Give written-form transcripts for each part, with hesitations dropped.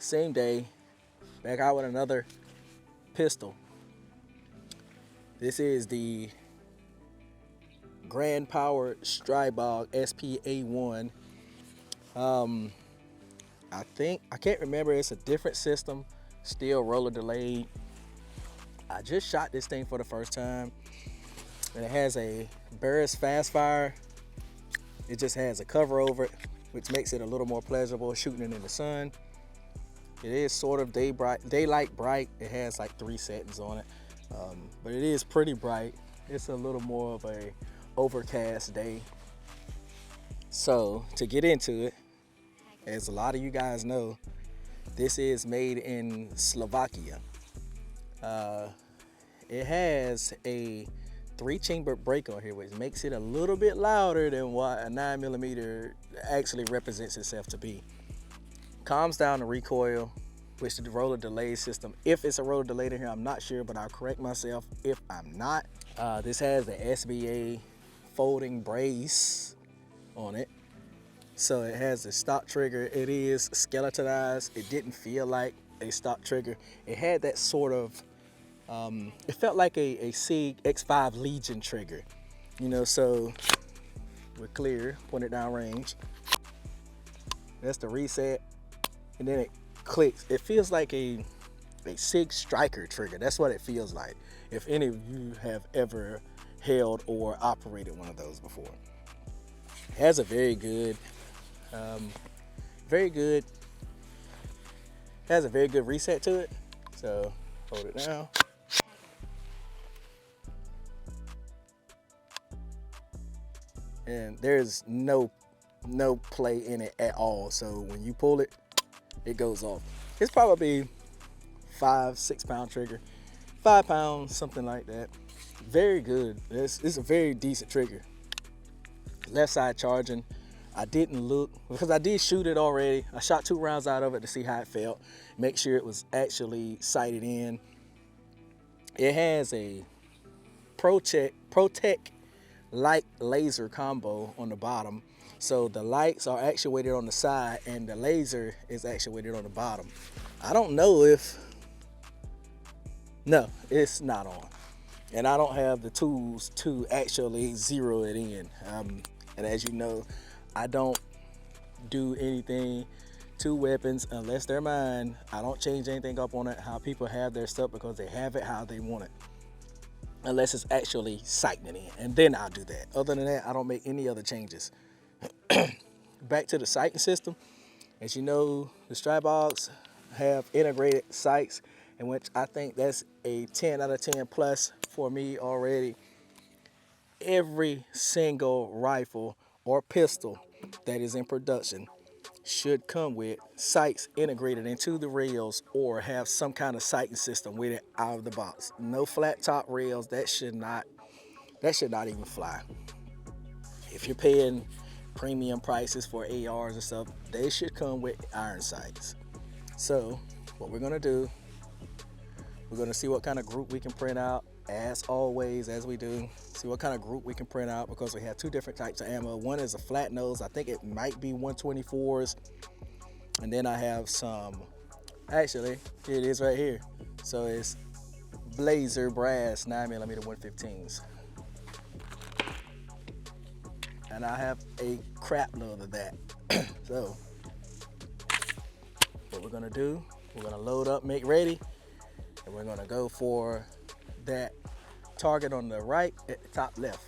same day, back out with another pistol. This is the Grand Power Stribog SPA1. I can't remember, it's a different system, still roller delayed. I just shot this thing for the first time, and it has a Barris fast fire. It just has a cover over it, which makes it a little more pleasurable shooting it in the sun. It is sort of daylight bright. It has like 3 settings on it, but it is pretty bright. It's a little more of a overcast day. So to get into it, as a lot of you guys know, this is made in Slovakia. It has a 3-chamber break on here, which makes it a little bit louder than what a 9mm actually represents itself to be. Calms down the recoil, which the roller delay system, if it's a roller delay in here, I'm not sure, but I'll correct myself if I'm not. This has the SBA folding brace on it. So it has a stock trigger. It is skeletonized. It didn't feel like a stock trigger. It had that sort of, it felt like a SIG X5 Legion trigger. You know, so we're clear, point it down range. That's the reset. And then it clicks. It feels like a SIG Striker trigger. That's what it feels like, if any of you have ever held or operated one of those before. It has a very good has a very good reset to it. So hold it down. And there's no play in it at all. So when you pull it, it goes off. It's probably 5-6 pound trigger, 5 pounds, something like that. Very good. It's a very decent trigger. Left side charging. I didn't look because I did shoot it already. I shot 2 rounds out of it to see how it felt, make sure it was actually sighted in. It has a Protec light laser combo on the bottom. So the lights are actuated on the side and the laser is actuated on the bottom. I don't know if, no, it's not on. And I don't have the tools to actually zero it in. And as you know, I don't do anything to weapons unless they're mine. I don't change anything up on it, how people have their stuff, because they have it how they want it. Unless it's actually sighting it in, and then I'll do that. Other than that, I don't make any other changes. Back to the sighting system. As you know, the Stribogs have integrated sights, in which I think that's a 10 out of 10 plus for me already. Every single rifle or pistol that is in production should come with sights integrated into the rails or have some kind of sighting system with it out of the box. No flat top rails. That should not even fly. If you're paying premium prices for ARs and stuff, they should come with iron sights. So what we're gonna do, we're gonna see what kind of group we can print out, as always, as we do. See what kind of group we can print out, because we have 2 different types of ammo. One is a flat nose. I think it might be 124s. And then I have some, actually, here it is right here. So it's Blazer brass 9mm 115s. And I have a crap load of that. So what we're gonna do, we're gonna load up, make ready, and we're gonna go for that target on the right at the top left.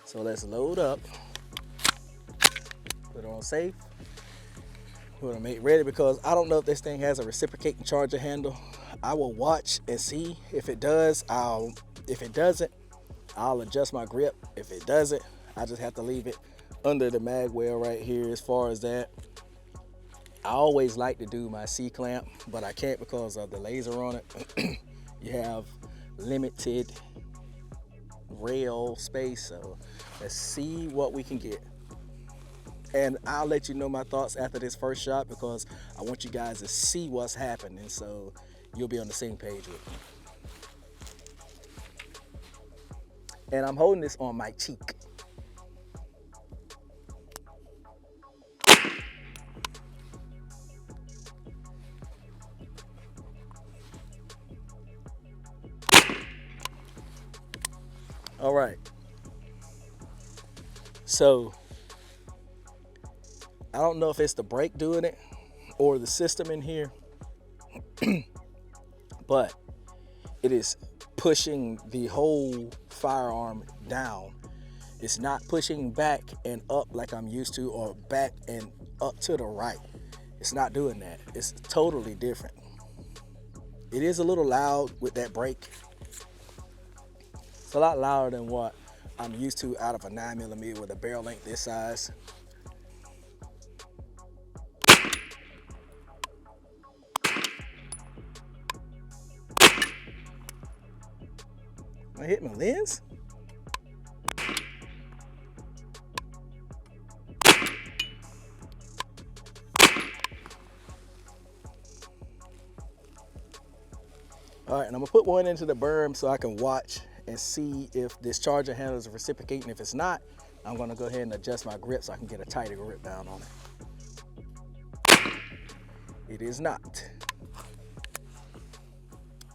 So let's load up, put it on safe. We're gonna make ready, because I don't know if this thing has a reciprocating charger handle. I will watch and see. If it does, if it doesn't, I'll adjust my grip. If it doesn't, I just have to leave it under the mag well right here. As far as that, I always like to do my C-clamp, but I can't because of the laser on it. You have limited rail space, so let's see what we can get. And I'll let you know my thoughts after this first shot, because I want you guys to see what's happening, so you'll be on the same page with me. And I'm holding this on my cheek. All right. So I don't know if it's the brake doing it or the system in here, but it is pushing the whole firearm down. It's not pushing back and up like I'm used to, or back and up to the right. It's not doing that. It's totally different. It is a little loud with that brake. It's a lot louder than what I'm used to out of a 9mm with a barrel length this size. I hit my lens? All right, and I'm gonna put one into the berm so I can watch and see if this charger handle is reciprocating. If it's not, I'm gonna go ahead and adjust my grip so I can get a tighter grip down on it. It is not.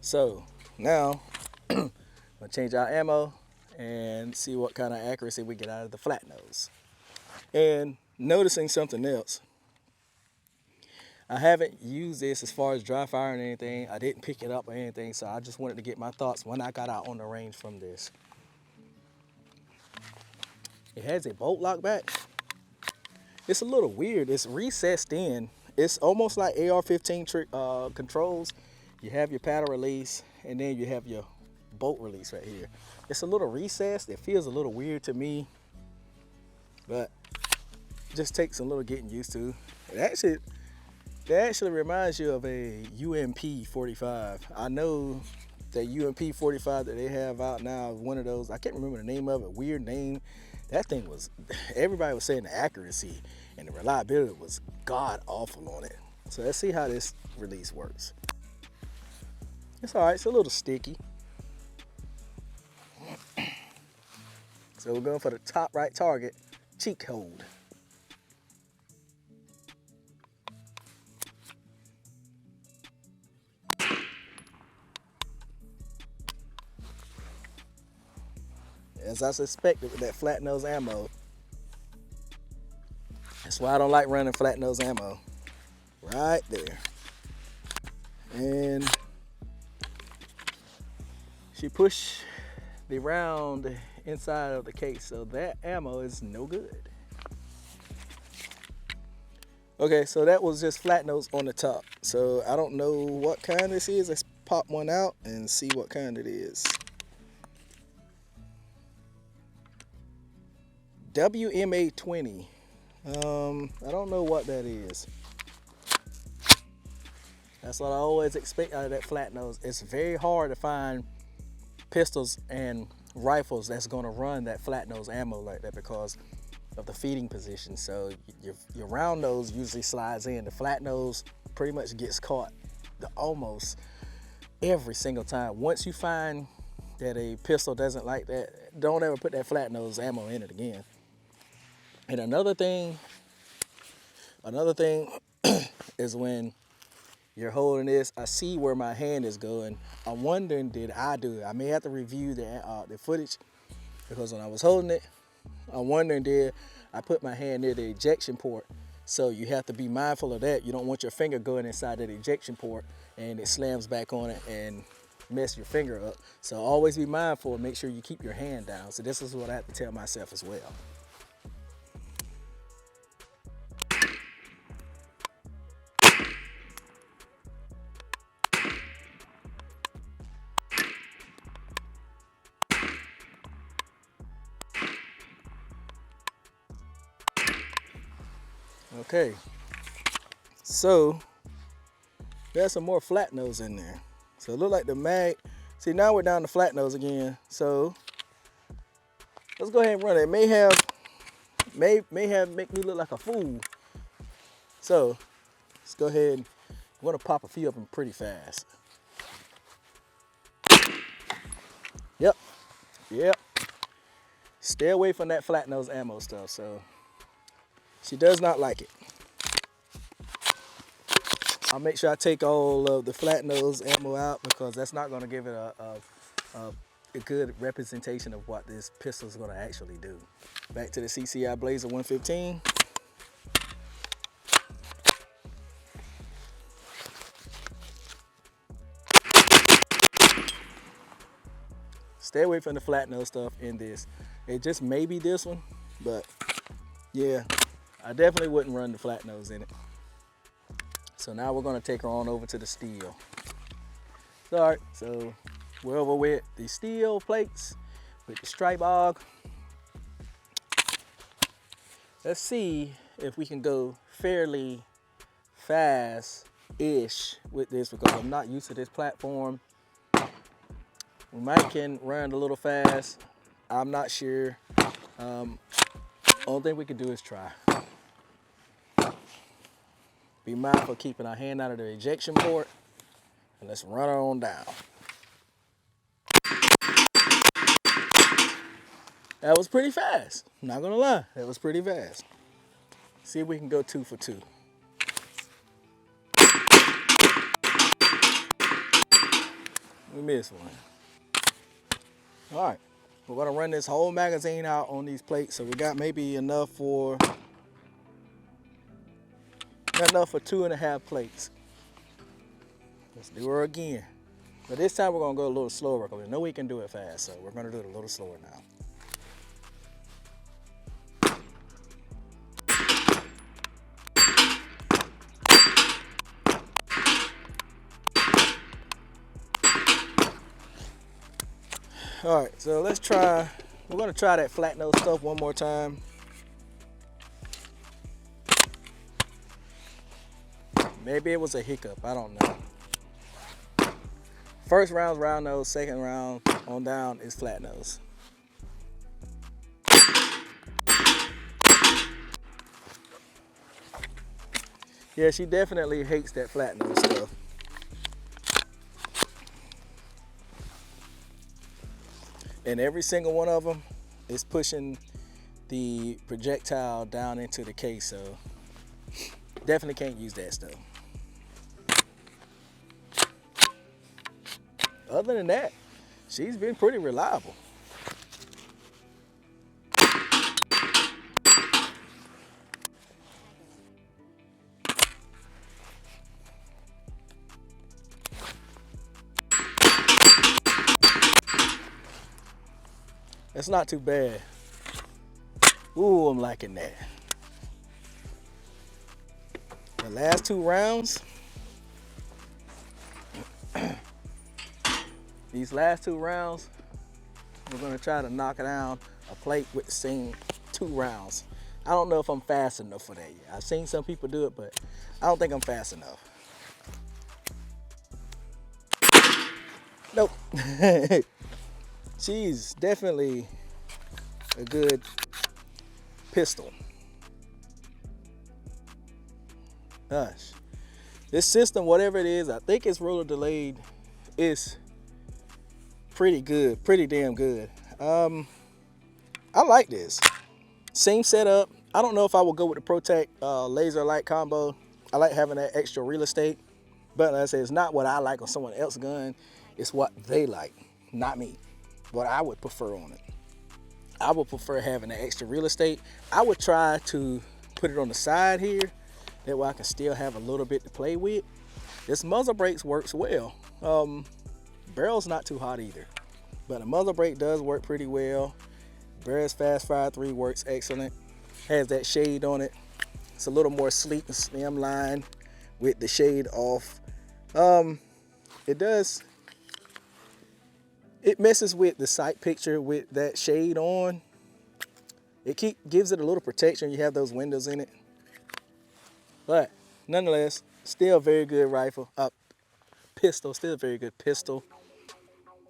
So now I'm gonna change our ammo and see what kind of accuracy we get out of the flat nose. And noticing something else, I haven't used this as far as dry firing or anything. I didn't pick it up or anything, so I just wanted to get my thoughts when I got out on the range from this. It has a bolt lock back. It's a little weird. It's recessed in. It's almost like AR-15 controls. You have your paddle release, and then you have your bolt release right here. It's a little recessed. It feels a little weird to me, but it just takes a little getting used to. It actually reminds you of a UMP 45. I know that UMP 45 that they have out now is one of those. I can't remember the name of it. Weird name. That thing was, everybody was saying the accuracy and the reliability was god awful on it. So let's see how this release works. It's all right. It's a little sticky. So we're going for the top right target, cheek hold. As I suspected with that flat nose ammo. That's why I don't like running flat nose ammo. Right there. And she pushed the round inside of the case, so that ammo is no good. Okay, so that was just flat nose on the top. So I don't know what kind this is. Let's pop one out and see what kind it is. WMA 20. I don't know what that is. That's what I always expect out of that flat nose. It's very hard to find pistols and rifles that's going to run that flat nose ammo like that because of the feeding position. So your round nose usually slides in. The flat nose pretty much gets caught almost every single time. Once you find that a pistol doesn't like that, don't ever put that flat nose ammo in it again. And another thing is when you're holding this, I see where my hand is going. I'm wondering, did I do it? I may have to review the footage because when I was holding it, I'm wondering, did I put my hand near the ejection port? So you have to be mindful of that. You don't want your finger going inside that ejection port and it slams back on it and mess your finger up. So always be mindful and make sure you keep your hand down. So this is what I have to tell myself as well. Okay, so there's some more flat nose in there. So it look like the mag. See, now we're down to flat nose again. So let's go ahead and run it. It may have make me look like a fool. So let's go ahead. I'm gonna pop a few of them pretty fast. Yep. Stay away from that flat nose ammo stuff. So she does not like it. I'll make sure I take all of the flat nose ammo out because that's not going to give it a a good representation of what this pistol is going to actually do. Back to the CCI Blazer 115. Stay away from the flat nose stuff in this. It just may be this one, but yeah, I definitely wouldn't run the flat nose in it. So now we're gonna take her on over to the steel. All right, so we're over with the steel plates with the Stribog. Let's see if we can go fairly fast-ish with this because I'm not used to this platform. We might can run a little fast. I'm not sure. Only thing we can do is try. Be mindful of keeping our hand out of the ejection port. And let's run her on down. That was pretty fast. Not gonna lie, that was pretty fast. See if we can go 2 for 2. We missed one. All right, we're gonna run this whole magazine out on these plates. So we got maybe enough for 2.5 plates. Let's do her again. But this time we're gonna go a little slower because we know we can do it fast. So we're gonna do it a little slower now. All right, so let's try, we're gonna try that flat nose stuff one more time. Maybe it was a hiccup, I don't know. First round's round nose, second round on down is flat nose. Yeah, she definitely hates that flat nose stuff. And every single one of them is pushing the projectile down into the case, so definitely can't use that stuff. Other than that, she's been pretty reliable. That's not too bad. Ooh, I'm liking that. The last 2 rounds, these last 2 rounds, we're gonna try to knock down a plate with the same 2 rounds. I don't know if I'm fast enough for that yet. I've seen some people do it, but I don't think I'm fast enough. Nope. She's definitely a good pistol. Gosh, this system, whatever it is, I think it's roller delayed, is pretty good, pretty damn good. I like this. Same setup. I don't know if I will go with the Protect laser light combo. I like having that extra real estate, but like I say, it's not what I like on someone else's gun. It's what they like, not me. What I would prefer on it. I would prefer having that extra real estate. I would try to put it on the side here. That way I can still have a little bit to play with. This muzzle brakes works well. Barrel's not too hot either. But the muzzle brake does work pretty well. Barrett's Fast Fire 3 works excellent. Has that shade on it. It's a little more sleek and slimline with the shade off. It messes with the sight picture with that shade on. It gives it a little protection. You have those windows in it. But nonetheless, still a very good rifle. Pistol, still a very good pistol.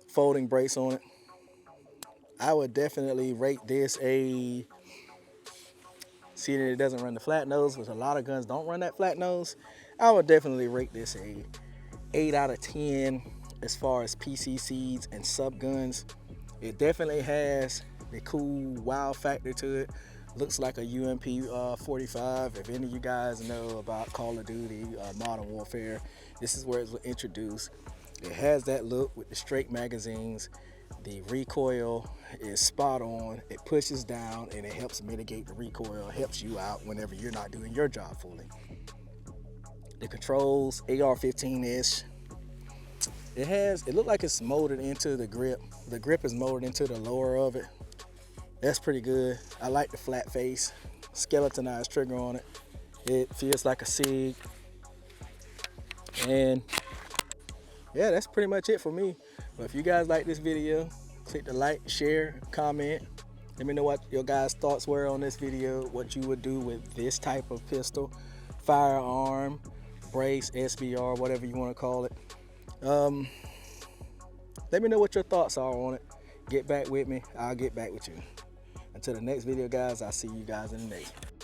Folding brace on it. I would definitely rate this a, seeing that it doesn't run the flat nose, which a lot of guns don't run that flat nose, I would definitely rate this a 8 out of 10 as far as PCCs and sub guns. It definitely has the cool wow factor to it. Looks like a UMP 45. If any of you guys know about Call of Duty, Modern Warfare, this is where it was introduced. It has that look with the straight magazines. The recoil is spot on. It pushes down and it helps mitigate the recoil, helps you out whenever you're not doing your job fully. The controls, AR-15-ish. It looked like it's molded into the grip. The grip is molded into the lower of it. That's pretty good. I like the flat face, skeletonized trigger on it. It feels like a SIG. And yeah, that's pretty much it for me. But if you guys like this video, click the like, share, comment. Let me know what your guys' thoughts were on this video, what you would do with this type of pistol, firearm, brace, SBR, whatever you want to call it. Let me know what your thoughts are on it. Get back with me. I'll get back with you. Until the next video, guys, I'll see you guys in the next one.